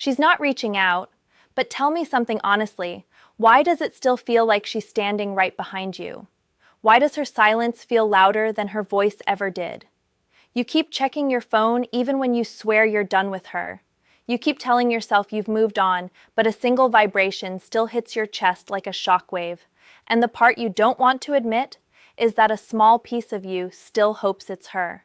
She's not reaching out, but tell me something honestly. Why does it still feel like she's standing right behind you? Why does her silence feel louder than her voice ever did? You keep checking your phone even when you swear you're done with her. You keep telling yourself you've moved on, but a single vibration still hits your chest like a shockwave. And the part you don't want to admit is that a small piece of you still hopes it's her.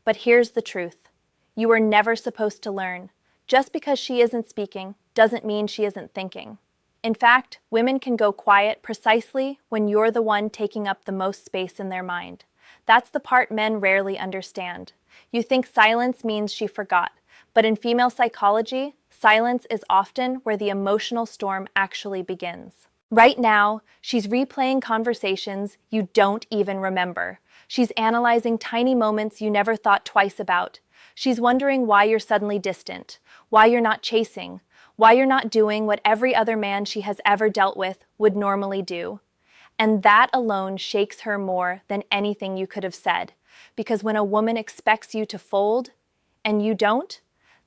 But here's the truth. You were never supposed to learn. Just because she isn't speaking doesn't mean she isn't thinking. In fact, women can go quiet precisely when you're the one taking up the most space in their mind. That's the part men rarely understand. You think silence means she forgot, but in female psychology, silence is often where the emotional storm actually begins. Right now, she's replaying conversations you don't even remember. She's analyzing tiny moments you never thought twice about. She's wondering why you're suddenly distant, why you're not chasing, why you're not doing what every other man she has ever dealt with would normally do. And that alone shakes her more than anything you could have said. Because when a woman expects you to fold, and you don't,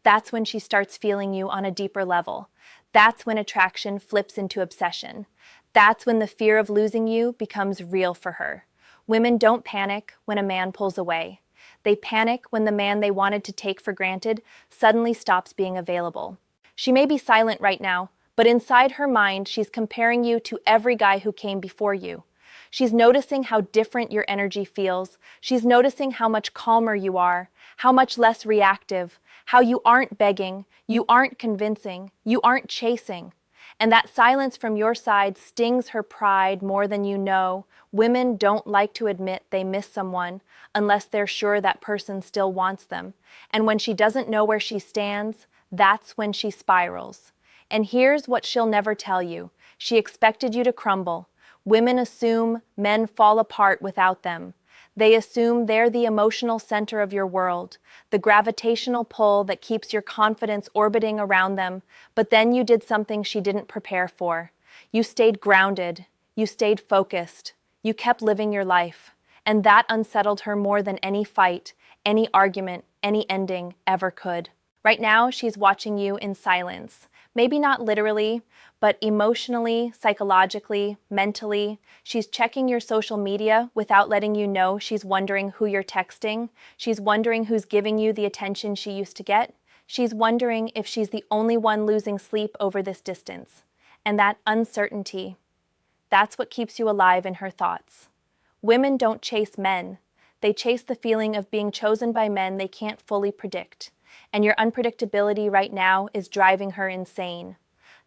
that's when she starts feeling you on a deeper level. That's when attraction flips into obsession. That's when the fear of losing you becomes real for her. Women don't panic when a man pulls away. They panic when the man they wanted to take for granted suddenly stops being available. She may be silent right now, but inside her mind, she's comparing you to every guy who came before you. She's noticing how different your energy feels. She's noticing how much calmer you are, how much less reactive, how you aren't begging, you aren't convincing, you aren't chasing. And that silence from your side stings her pride more than you know. Women don't like to admit they miss someone unless they're sure that person still wants them. And when she doesn't know where she stands, that's when she spirals. And here's what she'll never tell you. She expected you to crumble. Women assume men fall apart without them. They assume they're the emotional center of your world, the gravitational pull that keeps your confidence orbiting around them. But then you did something she didn't prepare for. You stayed grounded. You stayed focused. You kept living your life. And that unsettled her more than any fight, any argument, any ending ever could. Right now, she's watching you in silence. Maybe not literally, but emotionally, psychologically, mentally. She's checking your social media without letting you know. She's wondering who you're texting. She's wondering who's giving you the attention she used to get. She's wondering if she's the only one losing sleep over this distance. And that uncertainty, that's what keeps you alive in her thoughts. Women don't chase men. They chase the feeling of being chosen by men they can't fully predict. And your unpredictability right now is driving her insane.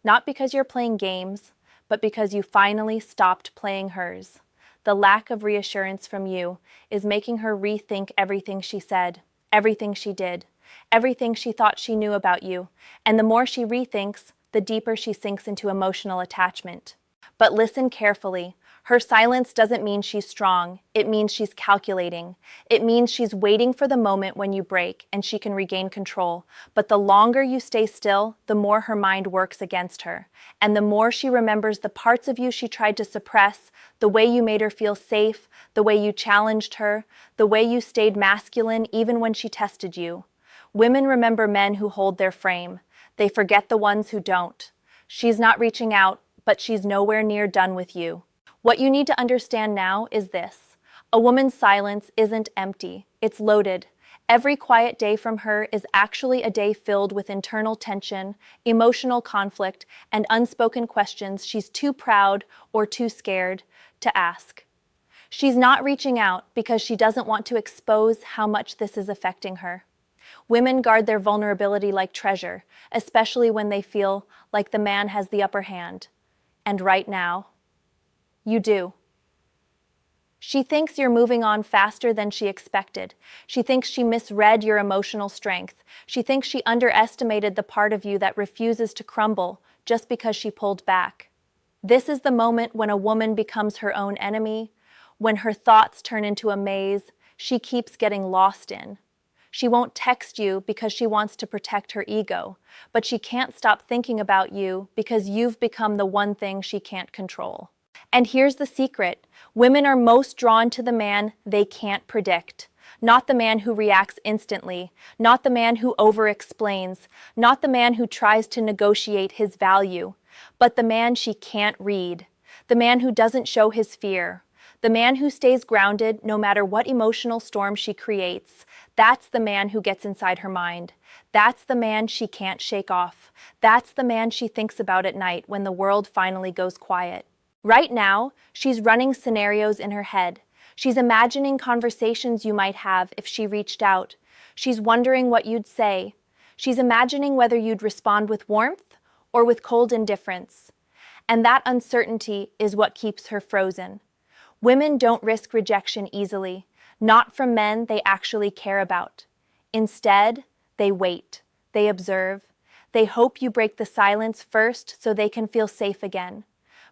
Not because you're playing games, but because you finally stopped playing hers. The lack of reassurance from you is making her rethink everything she said, everything she did, everything she thought she knew about you. And the more she rethinks, the deeper she sinks into emotional attachment. But listen carefully. Her silence doesn't mean she's strong. It means she's calculating. It means she's waiting for the moment when you break and she can regain control. But the longer you stay still, the more her mind works against her. And the more she remembers the parts of you she tried to suppress, the way you made her feel safe, the way you challenged her, the way you stayed masculine even when she tested you. Women remember men who hold their frame. They forget the ones who don't. She's not reaching out, but she's nowhere near done with you. What you need to understand now is this. A woman's silence isn't empty, it's loaded. Every quiet day from her is actually a day filled with internal tension, emotional conflict, and unspoken questions she's too proud or too scared to ask. She's not reaching out because she doesn't want to expose how much this is affecting her. Women guard their vulnerability like treasure, especially when they feel like the man has the upper hand. And right now, you do. She thinks you're moving on faster than she expected. She thinks she misread your emotional strength. She thinks she underestimated the part of you that refuses to crumble just because she pulled back. This is the moment when a woman becomes her own enemy, when her thoughts turn into a maze she keeps getting lost in. She won't text you because she wants to protect her ego, but she can't stop thinking about you because you've become the one thing she can't control. And here's the secret. Women are most drawn to the man they can't predict. Not the man who reacts instantly, not the man who over-explains, not the man who tries to negotiate his value, but the man she can't read, the man who doesn't show his fear, the man who stays grounded no matter what emotional storm she creates. That's the man who gets inside her mind. That's the man she can't shake off. That's the man she thinks about at night when the world finally goes quiet. Right now, she's running scenarios in her head. She's imagining conversations you might have if she reached out. She's wondering what you'd say. She's imagining whether you'd respond with warmth or with cold indifference. And that uncertainty is what keeps her frozen. Women don't risk rejection easily, not from men they actually care about. Instead, they wait, they observe, they hope you break the silence first so they can feel safe again.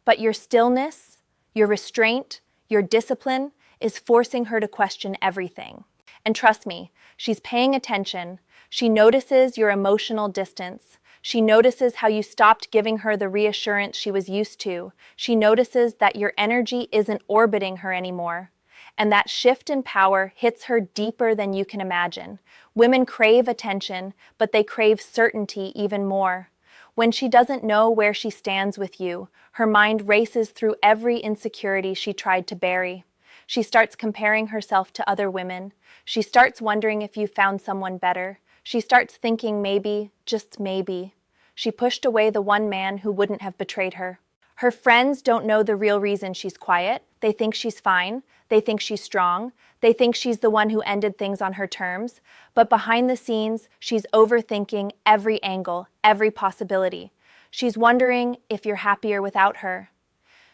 But your stillness, your restraint, your discipline is forcing her to question everything. And trust me, she's paying attention. She notices your emotional distance. She notices how you stopped giving her the reassurance she was used to. She notices that your energy isn't orbiting her anymore. And that shift in power hits her deeper than you can imagine. Women crave attention, but they crave certainty even more. When she doesn't know where she stands with you, her mind races through every insecurity she tried to bury. She starts comparing herself to other women. She starts wondering if you found someone better. She starts thinking maybe, just maybe, she pushed away the one man who wouldn't have betrayed her. Her friends don't know the real reason she's quiet. They think she's fine. They think she's strong. They think she's the one who ended things on her terms. But behind the scenes, she's overthinking every angle, every possibility. She's wondering if you're happier without her.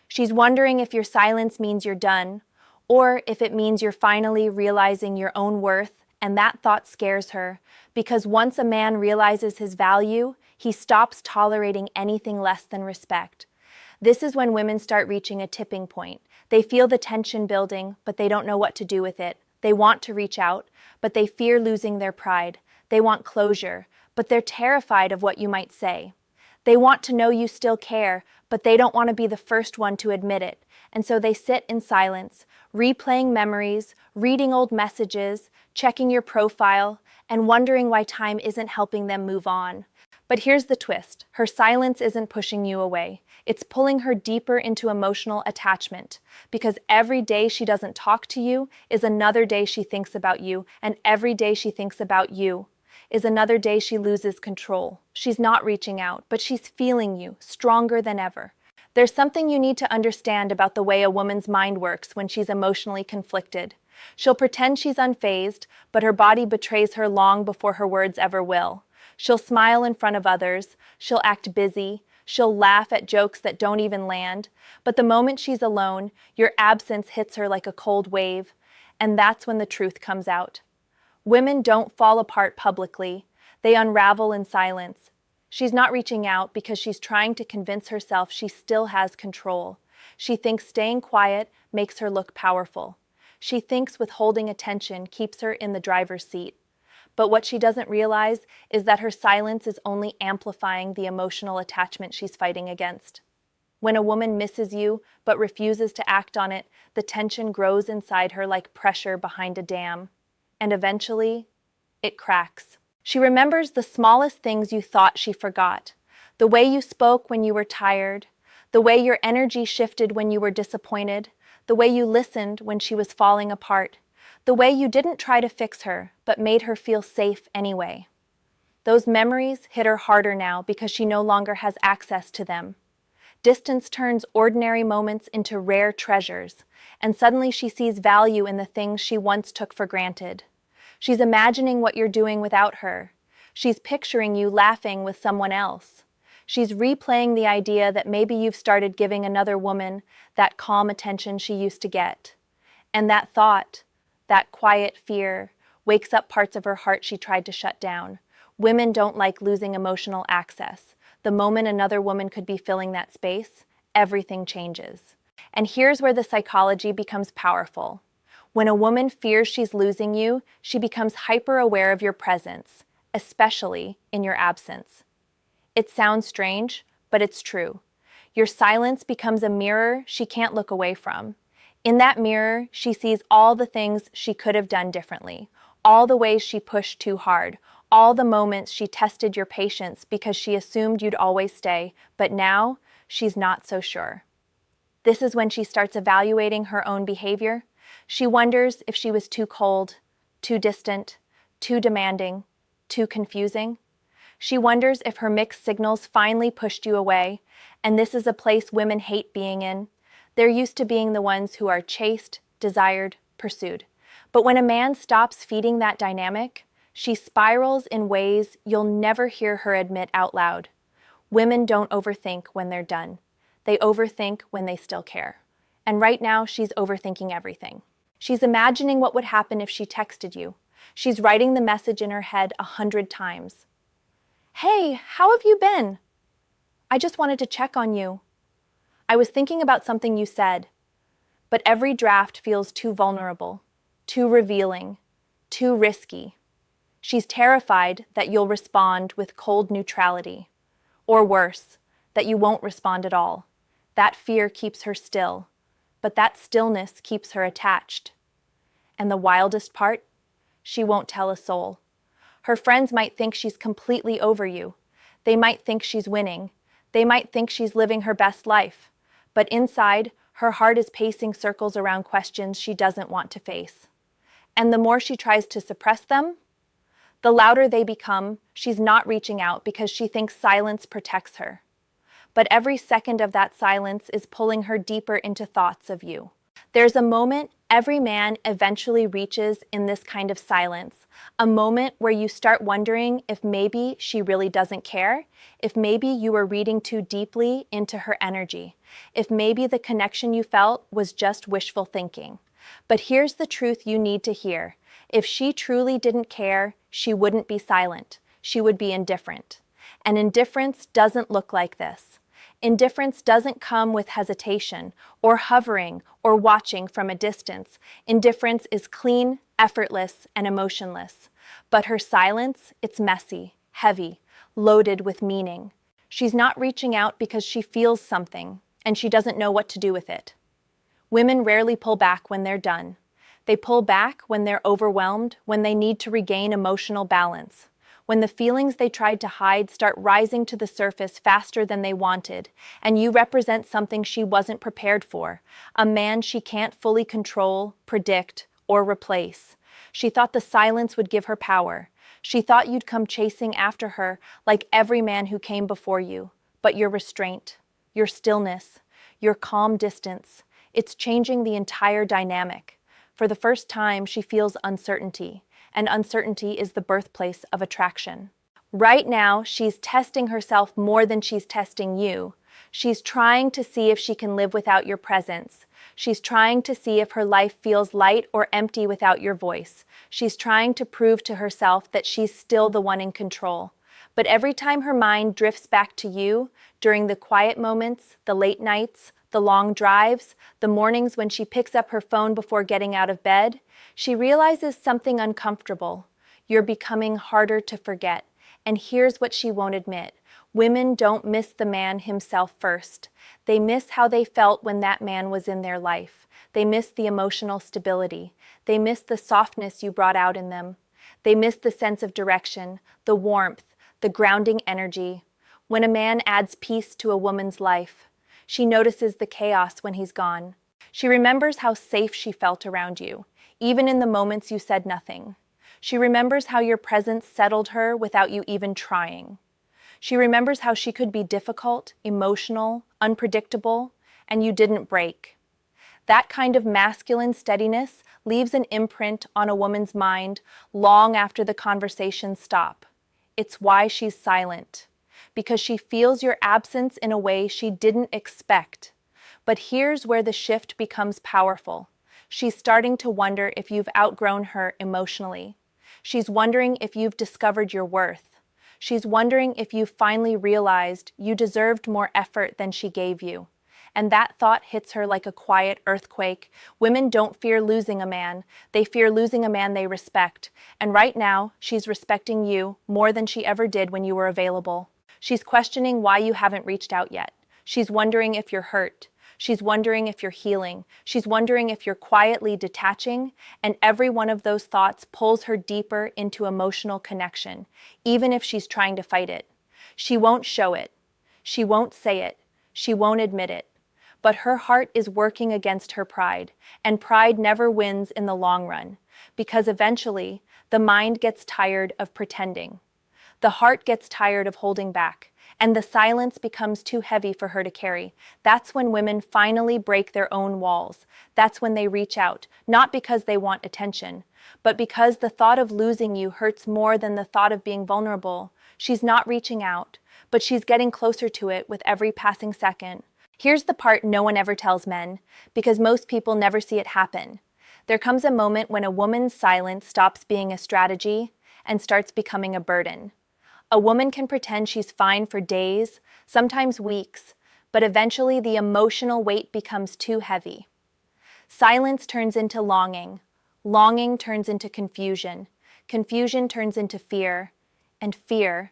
She's wondering if your silence means you're done, or if it means you're finally realizing your own worth. And that thought scares her, because once a man realizes his value, he stops tolerating anything less than respect. This is when women start reaching a tipping point. They feel the tension building, but they don't know what to do with it. They want to reach out, but they fear losing their pride. They want closure, but they're terrified of what you might say. They want to know you still care, but they don't want to be the first one to admit it. And so they sit in silence, replaying memories, reading old messages, checking your profile, and wondering why time isn't helping them move on. But here's the twist. Her silence isn't pushing you away. It's pulling her deeper into emotional attachment, because every day she doesn't talk to you is another day she thinks about you, and every day she thinks about you is another day she loses control. She's not reaching out, but she's feeling you, stronger than ever. There's something you need to understand about the way a woman's mind works when she's emotionally conflicted. She'll pretend she's unfazed, but her body betrays her long before her words ever will. She'll smile in front of others, she'll act busy, she'll laugh at jokes that don't even land, but the moment she's alone, your absence hits her like a cold wave, and that's when the truth comes out. Women don't fall apart publicly, they unravel in silence. She's not reaching out because she's trying to convince herself she still has control. She thinks staying quiet makes her look powerful. She thinks withholding attention keeps her in the driver's seat. But what she doesn't realize is that her silence is only amplifying the emotional attachment she's fighting against. When a woman misses you but refuses to act on it, the tension grows inside her like pressure behind a dam. And eventually, it cracks. She remembers the smallest things you thought she forgot. The way you spoke when you were tired, the way your energy shifted when you were disappointed, the way you listened when she was falling apart, the way you didn't try to fix her, but made her feel safe anyway. Those memories hit her harder now because she no longer has access to them. Distance turns ordinary moments into rare treasures, and suddenly she sees value in the things she once took for granted. She's imagining what you're doing without her. She's picturing you laughing with someone else. She's replaying the idea that maybe you've started giving another woman that calm attention she used to get. And that thought, that quiet fear, wakes up parts of her heart she tried to shut down. Women don't like losing emotional access. The moment another woman could be filling that space, everything changes. And here's where the psychology becomes powerful. When a woman fears she's losing you, she becomes hyper-aware of your presence, especially in your absence. It sounds strange, but it's true. Your silence becomes a mirror she can't look away from. In that mirror, she sees all the things she could have done differently, all the ways she pushed too hard, all the moments she tested your patience because she assumed you'd always stay, but now she's not so sure. This is when she starts evaluating her own behavior. She wonders if she was too cold, too distant, too demanding, too confusing. She wonders if her mixed signals finally pushed you away, and this is a place women hate being in. They're used to being the ones who are chased, desired, pursued. But when a man stops feeding that dynamic, she spirals in ways you'll never hear her admit out loud. Women don't overthink when they're done. They overthink when they still care. And right now, she's overthinking everything. She's imagining what would happen if she texted you. She's writing the message in her head 100 times. Hey, how have you been? I just wanted to check on you. I was thinking about something you said, but every draft feels too vulnerable, too revealing, too risky. She's terrified that you'll respond with cold neutrality, or worse, that you won't respond at all. That fear keeps her still, but that stillness keeps her attached. And the wildest part? She won't tell a soul. Her friends might think she's completely over you. They might think she's winning. They might think she's living her best life. But inside, her heart is pacing circles around questions she doesn't want to face. And the more she tries to suppress them, the louder they become. She's not reaching out because she thinks silence protects her. But every second of that silence is pulling her deeper into thoughts of you. There's a moment every man eventually reaches in this kind of silence, a moment where you start wondering if maybe she really doesn't care, if maybe you were reading too deeply into her energy, if maybe the connection you felt was just wishful thinking. But here's the truth you need to hear. If she truly didn't care, she wouldn't be silent. She would be indifferent. And indifference doesn't look like this. Indifference doesn't come with hesitation, or hovering, or watching from a distance. Indifference is clean, effortless, and emotionless. But her silence, it's messy, heavy, loaded with meaning. She's not reaching out because she feels something, and she doesn't know what to do with it. Women rarely pull back when they're done. They pull back when they're overwhelmed, when they need to regain emotional balance. When the feelings they tried to hide start rising to the surface faster than they wanted, and you represent something she wasn't prepared for, a man she can't fully control, predict, or replace. She thought the silence would give her power. She thought you'd come chasing after her like every man who came before you. But your restraint, your stillness, your calm distance, it's changing the entire dynamic. For the first time, she feels uncertainty. And uncertainty is the birthplace of attraction. Right now, she's testing herself more than she's testing you. She's trying to see if she can live without your presence. She's trying to see if her life feels light or empty without your voice. She's trying to prove to herself that she's still the one in control. But every time her mind drifts back to you, during the quiet moments, the late nights, the long drives, the mornings when she picks up her phone before getting out of bed, she realizes something uncomfortable. You're becoming harder to forget. And here's what she won't admit. Women don't miss the man himself first. They miss how they felt when that man was in their life. They miss the emotional stability. They miss the softness you brought out in them. They miss the sense of direction, the warmth, the grounding energy. When a man adds peace to a woman's life, she notices the chaos when he's gone. She remembers how safe she felt around you, even in the moments you said nothing. She remembers how your presence settled her without you even trying. She remembers how she could be difficult, emotional, unpredictable, and you didn't break. That kind of masculine steadiness leaves an imprint on a woman's mind long after the conversations stop. It's why she's silent, because she feels your absence in a way she didn't expect. But here's where the shift becomes powerful. She's starting to wonder if you've outgrown her emotionally. She's wondering if you've discovered your worth. She's wondering if you've finally realized you deserved more effort than she gave you. And that thought hits her like a quiet earthquake. Women don't fear losing a man. They fear losing a man they respect. And right now, she's respecting you more than she ever did when you were available. She's questioning why you haven't reached out yet. She's wondering if you're hurt. She's wondering if you're healing. She's wondering if you're quietly detaching, and every one of those thoughts pulls her deeper into emotional connection, even if she's trying to fight it. She won't show it. She won't say it. She won't admit it. But her heart is working against her pride, and pride never wins in the long run, because eventually the mind gets tired of pretending. The heart gets tired of holding back, and the silence becomes too heavy for her to carry. That's when women finally break their own walls. That's when they reach out, not because they want attention, but because the thought of losing you hurts more than the thought of being vulnerable. She's not reaching out, but she's getting closer to it with every passing second. Here's the part no one ever tells men, because most people never see it happen. There comes a moment when a woman's silence stops being a strategy and starts becoming a burden. A woman can pretend she's fine for days, sometimes weeks, but eventually the emotional weight becomes too heavy. Silence turns into longing. Longing turns into confusion. Confusion turns into fear. And fear,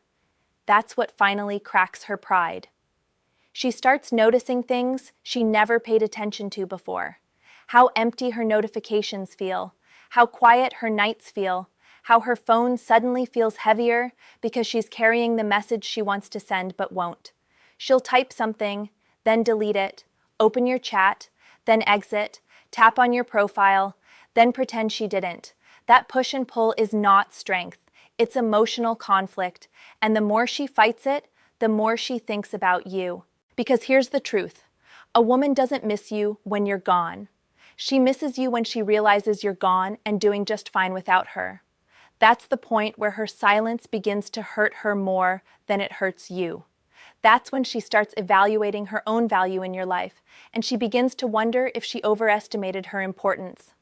that's what finally cracks her pride. She starts noticing things she never paid attention to before. How empty her notifications feel, how quiet her nights feel, how her phone suddenly feels heavier because she's carrying the message she wants to send but won't. She'll type something, then delete it, open your chat, then exit, tap on your profile, then pretend she didn't. That push and pull is not strength, it's emotional conflict, and the more she fights it, the more she thinks about you. Because here's the truth, a woman doesn't miss you when you're gone. She misses you when she realizes you're gone and doing just fine without her. That's the point where her silence begins to hurt her more than it hurts you. That's when she starts evaluating her own value in your life, and she begins to wonder if she overestimated her importance.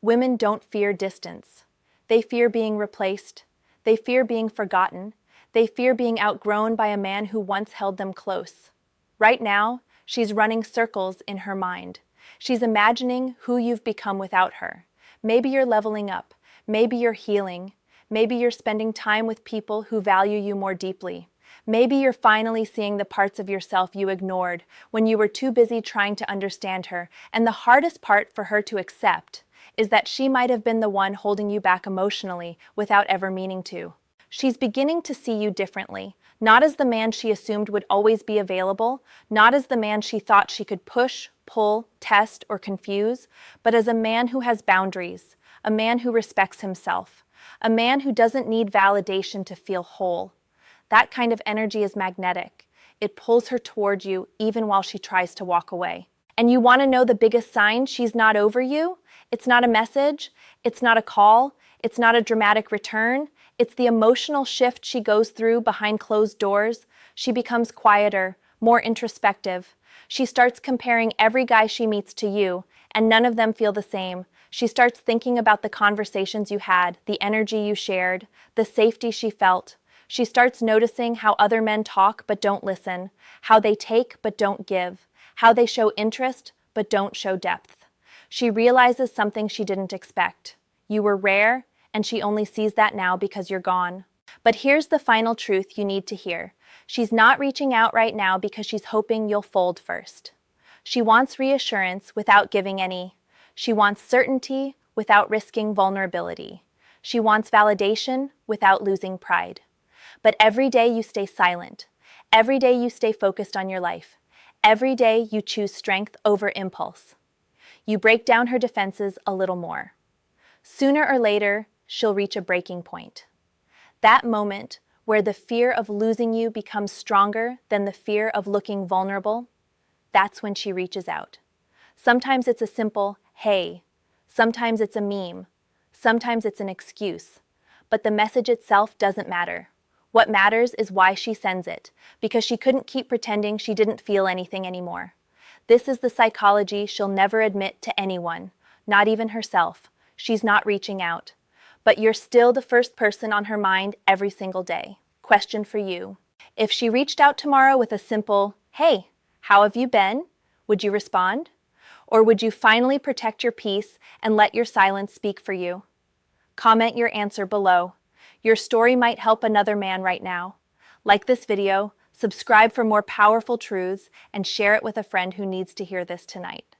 Women don't fear distance. They fear being replaced. They fear being forgotten. They fear being outgrown by a man who once held them close. Right now, she's running circles in her mind. She's imagining who you've become without her. Maybe you're leveling up. Maybe you're healing. Maybe you're spending time with people who value you more deeply. Maybe you're finally seeing the parts of yourself you ignored when you were too busy trying to understand her. And the hardest part for her to accept is that she might have been the one holding you back emotionally without ever meaning to. She's beginning to see you differently, not as the man she assumed would always be available, not as the man she thought she could push, pull, test, or confuse, but as a man who has boundaries, a man who respects himself, a man who doesn't need validation to feel whole. That kind of energy is magnetic. It pulls her toward you even while she tries to walk away. And you want to know the biggest sign she's not over you? It's not a message, it's not a call, it's not a dramatic return. It's the emotional shift she goes through behind closed doors. She becomes quieter, more introspective. She starts comparing every guy she meets to you, and none of them feel the same. She starts thinking about the conversations you had, the energy you shared, the safety she felt. She starts noticing how other men talk but don't listen, how they take but don't give, how they show interest but don't show depth. She realizes something she didn't expect. You were rare, and she only sees that now because you're gone. But here's the final truth you need to hear. She's not reaching out right now because she's hoping you'll fold first. She wants reassurance without giving any. She wants certainty without risking vulnerability. She wants validation without losing pride. But every day you stay silent. Every day you stay focused on your life. Every day you choose strength over impulse. You break down her defenses a little more. Sooner or later, she'll reach a breaking point. That moment where the fear of losing you becomes stronger than the fear of looking vulnerable, that's when she reaches out. Sometimes it's a simple, hey. Sometimes it's a meme. Sometimes it's an excuse. But the message itself doesn't matter. What matters is why she sends it, because she couldn't keep pretending she didn't feel anything anymore. This is the psychology she'll never admit to anyone, not even herself. She's not reaching out. But you're still the first person on her mind every single day. Question for you. If she reached out tomorrow with a simple, hey, how have you been? Would you respond? Or would you finally protect your peace and let your silence speak for you? Comment your answer below. Your story might help another man right now. Like this video, subscribe for more powerful truths, and share it with a friend who needs to hear this tonight.